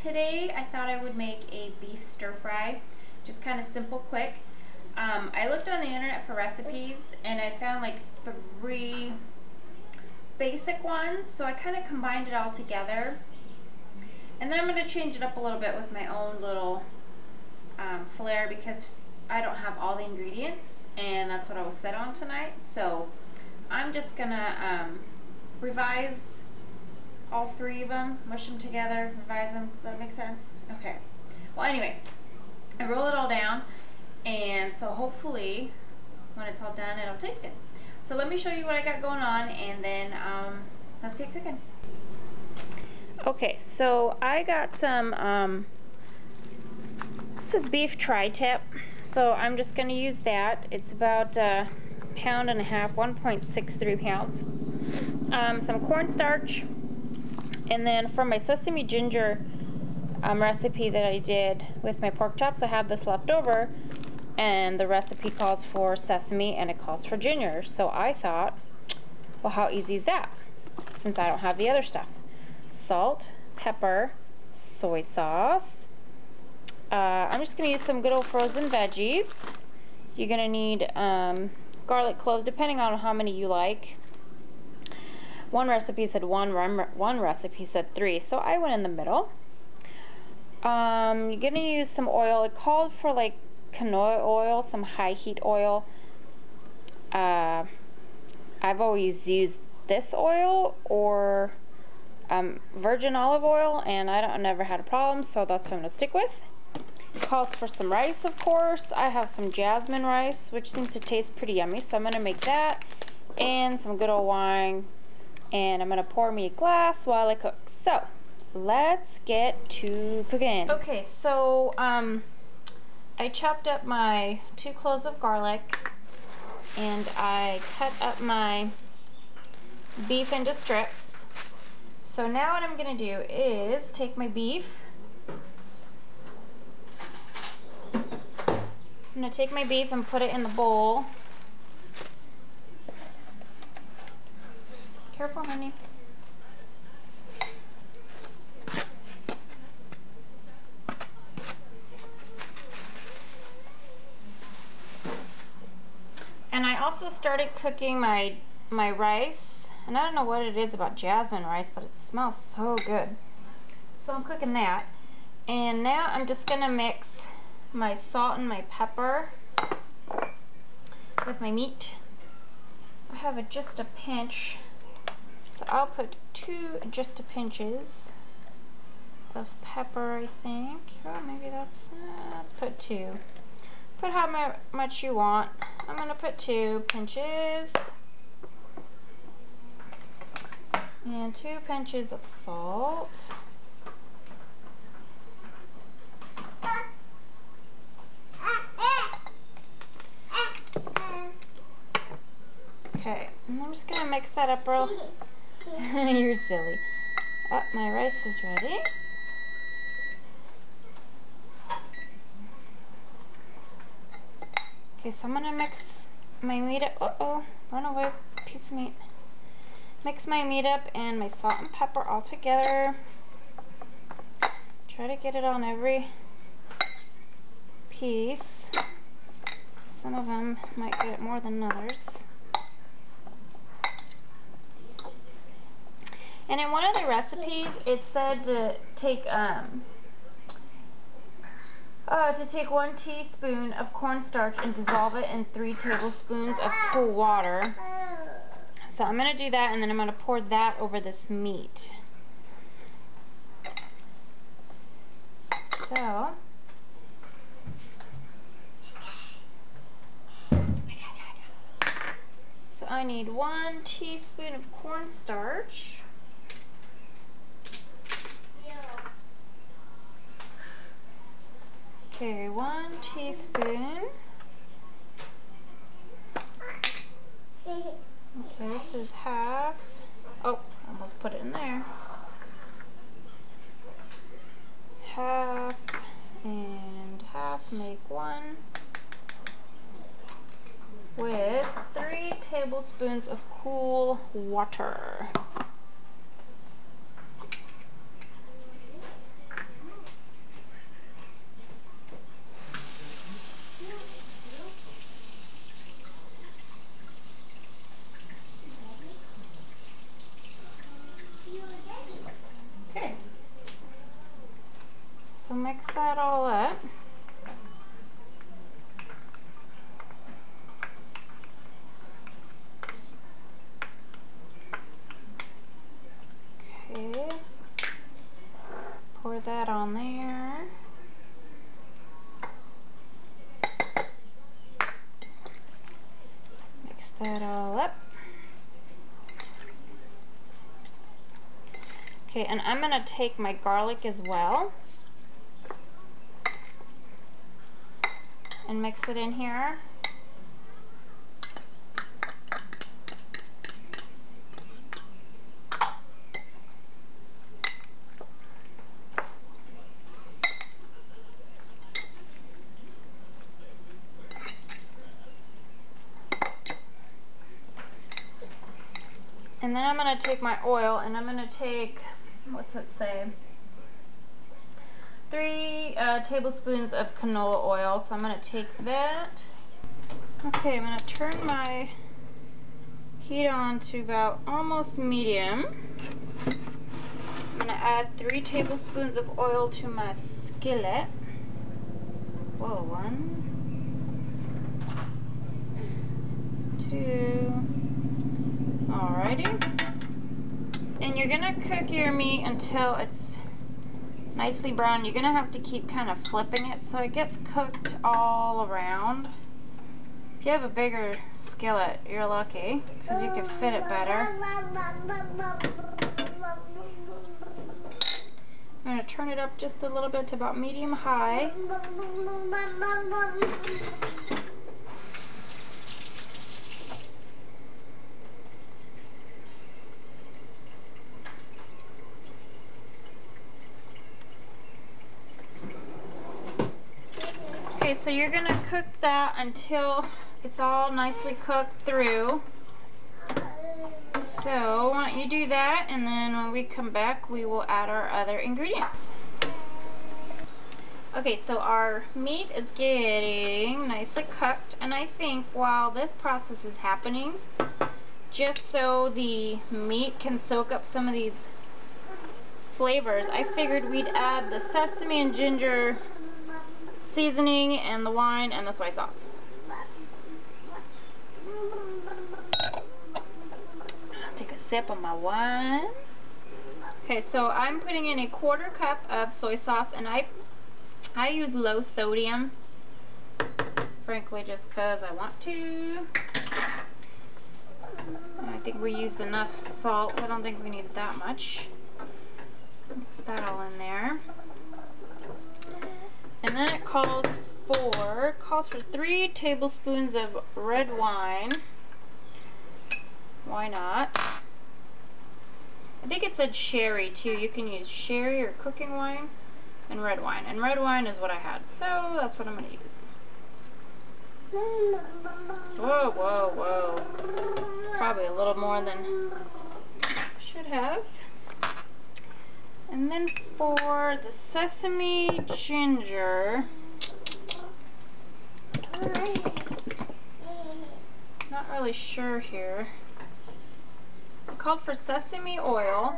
Today I thought I would make a beef stir fry, just kind of simple, quick. I looked on the internet for recipes and I found like 3 basic ones, so I kind of combined it all together. And then I'm going to change it up a little bit with my own little flair, because I don't have all the ingredients and that's what I was set on tonight. So I'm just going to revise all 3 of them, mush them together, revise them. Does that make sense? Okay. Well, anyway, I roll it all down, and so hopefully when it's all done, it'll taste good. So let me show you what I got going on, and then let's get cooking. Okay, so I got some, this is beef tri-tip, so I'm just going to use that. It's about 1.5 pounds, 1.63 pounds. Some cornstarch. And then for my sesame ginger recipe that I did with my pork chops, I have this left over, and the recipe calls for sesame and it calls for ginger. So I thought, well, how easy is that, since I don't have the other stuff? Salt, pepper, soy sauce. I'm just going to use some good old frozen veggies. You're going to need garlic cloves, depending on how many you like. One recipe said one recipe said 3, so I went in the middle. You're gonna use some oil. It called for like canola oil, some high heat oil. I've always used this oil or virgin olive oil, and I never had a problem, so that's what I'm gonna stick with. It calls for some rice, of course. I have some jasmine rice, which seems to taste pretty yummy, so I'm gonna make that, and some good old wine. And I'm going to pour me a glass while I cook. So, let's get to cooking. Okay, so I chopped up my 2 cloves of garlic, and I cut up my beef into strips. So now what I'm going to do is take my beef. I'm going to take my beef and put it in the bowl. Careful, honey. And I also started cooking my rice, and I don't know what it is about jasmine rice, but it smells so good. So I'm cooking that. And now I'm just gonna mix my salt and my pepper with my meat. I have just a pinch. So I'll put 2 just a pinches of pepper, I think. Oh, maybe let's put 2. Put how much you want. I'm going to put 2 pinches. And 2 pinches of salt. Okay, and I'm just going to mix that up real. You're silly. Oh, my rice is ready. Okay, so I'm gonna mix my meat up. Uh-oh, run away, piece of meat. Mix my meat up and my salt and pepper all together. Try to get it on every piece. Some of them might get it more than others. And in one of the recipes, it said to take 1 teaspoon of cornstarch and dissolve it in 3 tablespoons of cool water. So I'm going to do that, and then I'm going to pour that over this meat. So I need 1 teaspoon of cornstarch. Okay, 1 teaspoon. Okay, this is half. Oh, almost put it in there. Half and half make 1. with 3 tablespoons of cool water. Okay. So mix that all up. Okay. Pour that on there. Mix that all up. Okay, and I'm going to take my garlic as well and mix it in here. And then I'm going to take my oil and I'm going to take, what's it say? 3 tablespoons of canola oil. So I'm going to take that. Okay, I'm going to turn my heat on to about almost medium. I'm going to add 3 tablespoons of oil to my skillet. Whoa, 1, 2. Alrighty. And you're gonna cook your meat until it's nicely brown. You're gonna have to keep kind of flipping it so it gets cooked all around. If you have a bigger skillet, you're lucky because you can fit it better. I'm gonna turn it up just a little bit to about medium high. Okay, so you're going to cook that until it's all nicely cooked through. So why don't you do that, and then when we come back we will add our other ingredients. Okay, so our meat is getting nicely cooked, and I think while this process is happening, just so the meat can soak up some of these flavors, I figured we'd add the sesame and ginger seasoning and the wine and the soy sauce. I'll take a sip of my wine. Okay, so I'm putting in a 1/4 cup of soy sauce, and I use low sodium, frankly, just because I want to. I think we used enough salt. I don't think we need that much. Mix that all in there. And then it calls for 3 tablespoons of red wine. Why not? I think it said sherry too. You can use sherry or cooking wine and red wine. And red wine is what I had, so that's what I'm going to use. Whoa, whoa, whoa. It's probably a little more than I should have. And then for the sesame ginger, not really sure here. It called for sesame oil,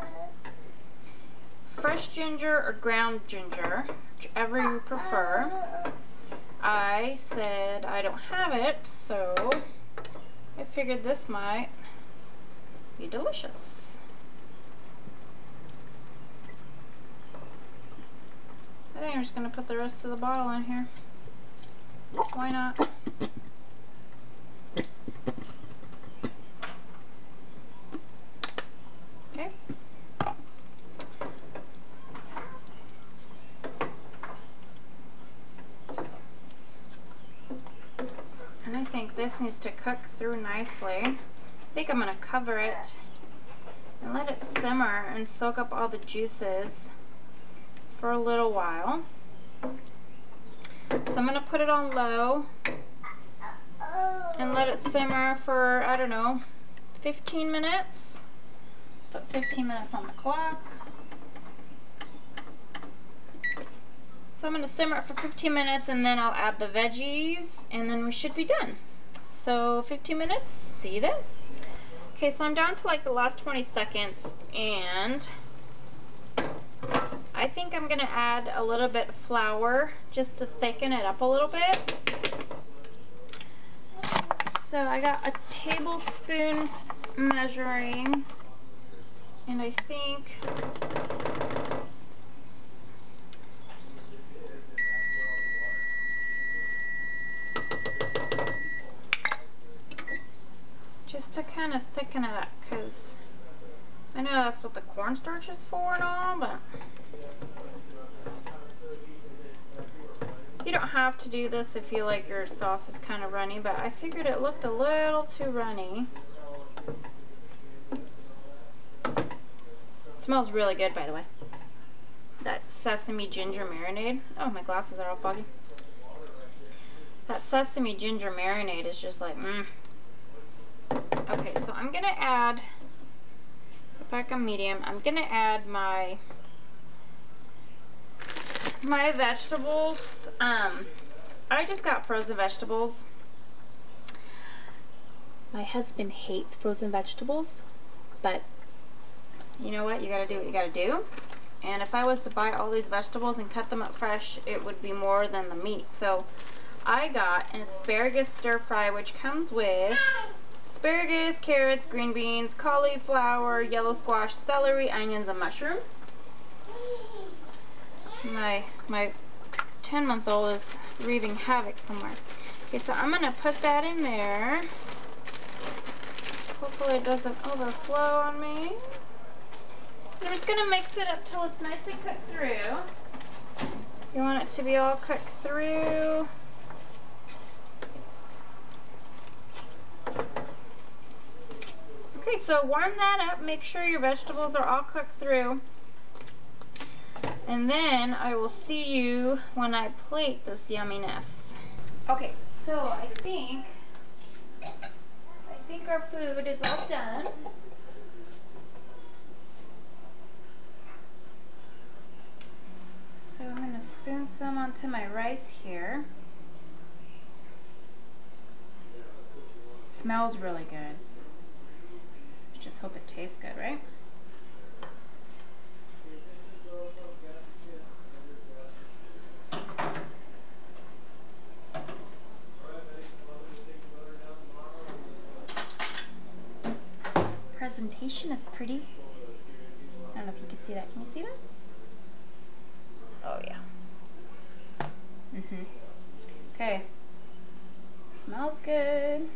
fresh ginger or ground ginger, whichever you prefer. I said I don't have it, so I figured this might be delicious. I think I'm just going to put the rest of the bottle in here. Why not? Okay. And I think this needs to cook through nicely. I think I'm going to cover it and let it simmer and soak up all the juices for a little while. So I'm going to put it on low and let it simmer for, I don't know, 15 minutes. Put 15 minutes on the clock. So I'm going to simmer it for 15 minutes and then I'll add the veggies and then we should be done. So 15 minutes, see you then. Okay, so I'm down to like the last 20 seconds and I think I'm going to add a little bit of flour just to thicken it up a little bit. So I got a tablespoon measuring and I think just to kind of thicken it up, because I know that's what the cornstarch is for and all, but you don't have to do this if you like your sauce is kind of runny, but I figured it looked a little too runny. It smells really good, by the way. That sesame ginger marinade. Oh, my glasses are all foggy. That sesame ginger marinade is just like, mmm. Okay, so I'm gonna add, back on medium, I'm gonna add my vegetables. I just got frozen vegetables. My husband hates frozen vegetables, but you know what? You gotta do what you gotta do. And if I was to buy all these vegetables and cut them up fresh, it would be more than the meat. So I got an asparagus stir fry, which comes with asparagus, carrots, green beans, cauliflower, yellow squash, celery, onions, and mushrooms. My 10-month-old is wreaking havoc somewhere. Okay, so I'm gonna put that in there. Hopefully it doesn't overflow on me. I'm just gonna mix it up till it's nicely cooked through. You want it to be all cooked through. Okay, so warm that up. Make sure your vegetables are all cooked through. And then I will see you when I plate this yumminess. Okay, so I think our food is all done. So I'm going to spoon some onto my rice here. It smells really good. Just hope it tastes good, right? Presentation is pretty. I don't know if you can see that. Can you see that? Oh yeah. Okay. Smells good.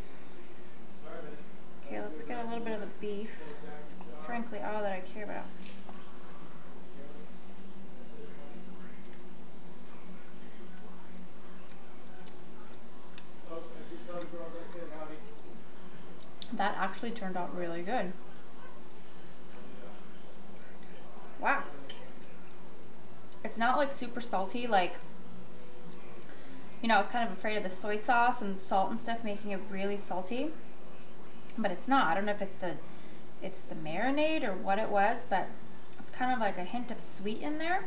Okay, let's get a little bit of the beef. It's frankly all that I care about. That actually turned out really good. Wow. It's not like super salty, like, you know, I was kind of afraid of the soy sauce and salt and stuff making it really salty. But it's not. I don't know if it's the marinade or what it was, but it's kind of like a hint of sweet in there.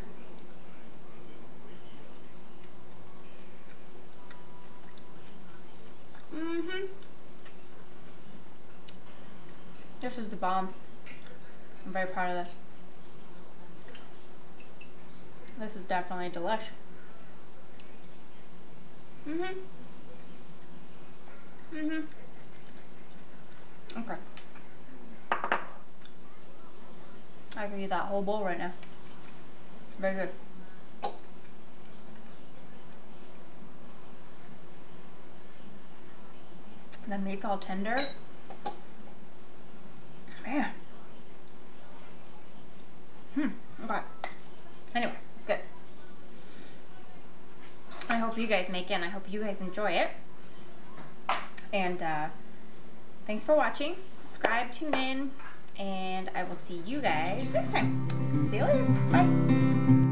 This is the bomb. I'm very proud of this. This is definitely delish. Okay. I could eat that whole bowl right now. Very good. The meat's all tender. Man. Okay. Anyway, it's good. I hope you guys make it and I hope you guys enjoy it. And thanks for watching. Subscribe, tune in, and I will see you guys next time. See you later. Bye.